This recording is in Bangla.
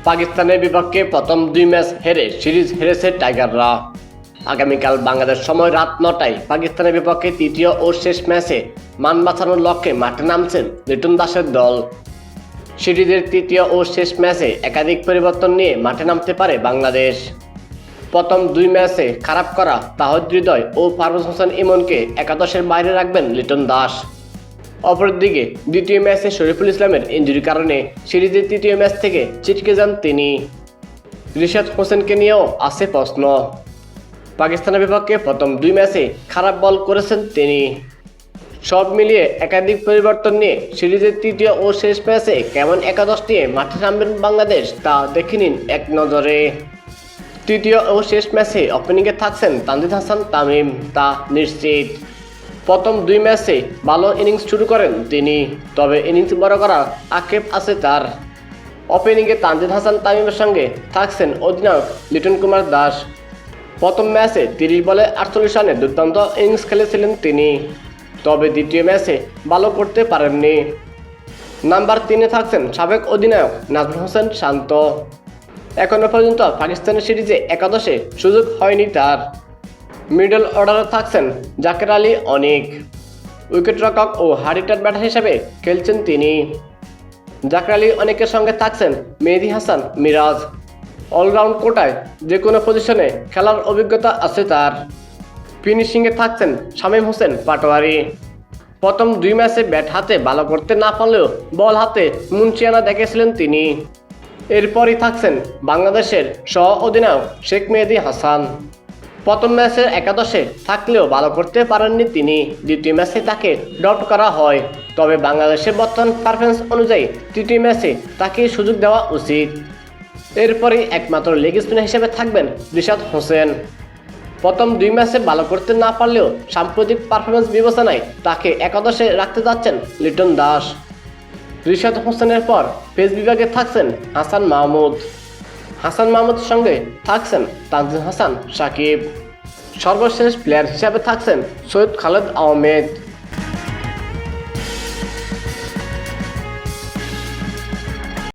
পাকিস্তানের বিপক্ষে প্রথম 2 ম্যাচ হেরে সিরিজ হেরেছে টাইগাররা। আগামীকাল বাংলাদেশ সময় রাত 9টায় পাকিস্তানের বিপক্ষে তৃতীয় ও শেষ ম্যাচে মান বাঁচানোর লক্ষ্যে মাঠে নামছেন লিটন দাসের দল। সিরিজের তৃতীয় ও শেষ ম্যাচে একাধিক পরিবর্তন নিয়ে মাঠে নামতে পারে বাংলাদেশ। প্রথম 2 ম্যাচে খারাপ করা তাহিদ হৃদয় ও পারভেজ হোসেন ইমনকে একাদশের বাইরে রাখবেন লিটন দাস। অপরদিকে দ্বিতীয় ম্যাচে শরীফুল ইসলামের ইনজুরির কারণে সিরিজের তৃতীয় ম্যাচ থেকে ছিটকে যান তিনি। রিশাদ হোসেনকে নিয়েও আছে প্রশ্ন। পাকিস্তানের বিপক্ষে প্রথম 2 ম্যাচে খারাপ বল করেছেন তিনি। সব মিলিয়ে একাধিক পরিবর্তন নিয়ে সিরিজের তৃতীয় ও শেষ ম্যাচে কেমন একাদশ নিয়ে মাঠে নামবেন বাংলাদেশ তা দেখে নিন এক নজরে। তৃতীয় ও শেষ ম্যাচে ওপেনিংয়ে থাকছেন তানজিদ হাসান তামিম, তা নিশ্চিত। প্রথম 2 ম্যাচে ভালো ইনিংস শুরু করেন তিনি, তবে ইনিংস বড় করার আক্ষেপ আছে তার। ওপেনিংয়ে তানজিদ হাসান তামিমের সঙ্গে থাকছেন অধিনায়ক লিটন কুমার দাস। প্রথম ম্যাচে 30 বলে 48 রানে দুর্দান্ত ইনিংস খেলেছিলেন তিনি, তবে দ্বিতীয় ম্যাচে ভালো করতে পারেননি। নাম্বার 3-এ থাকছেন সাবেক অধিনায়ক নাজমুল হোসেন শান্ত। এখনও পর্যন্ত পাকিস্তানের সিরিজে একাদশে সুযোগ হয়নি তার। মিডল অর্ডারে থাকছেন জাকের আলী অনিক। উইকেটরক্ষক ও হার্ড ব্যাটার হিসেবে খেলছেন তিনি। জাকের আলী অনিকের সঙ্গে থাকছেন মেহেদী হাসান মিরাজ। অলরাউন্ড কোটায় যে কোনো পজিশনে খেলার অভিজ্ঞতা আছে তার। ফিনিশিংয়ে থাকছেন শামীম হোসেন পাটোয়ারি। প্রথম 2 ম্যাচে ব্যাট হাতে ভালো করতে না পারলেও বল হাতে মুনচিয়ানা দেখেছিলেন তিনি। এরপরই থাকছেন বাংলাদেশের সহ অধিনায়ক শেখ মেহেদী হাসান। প্রথম ম্যাচের একাদশে থাকলেও ভালো করতে পারেননি তিনি। দ্বিতীয় ম্যাচে তাকে ড্রপ করা হয়, তবে বাংলাদেশের বর্তমান পারফরম্যান্স অনুযায়ী তৃতীয় ম্যাচে তাকে সুযোগ দেওয়া উচিত। এরপরই একমাত্র লেগ স্পিনার হিসেবে থাকবেন রিশাদ হোসেন। প্রথম 2 ম্যাচে ভালো করতে না পারলেও সাম্প্রতিক পারফরম্যান্স বিবেচনায় তাকে একাদশে রাখতে যাচ্ছেন লিটন দাস। রিশাদ হোসেনের পর পেস বিভাগে থাকছেন হাসান মাহমুদ। হাসান মাহমুদের সঙ্গে থাকছেন তানজিদ হাসান সাকিব। সর্বশেষ প্লেয়ার হিসাবে থাকছেন সৈয়দ খালেদ আহমেদ।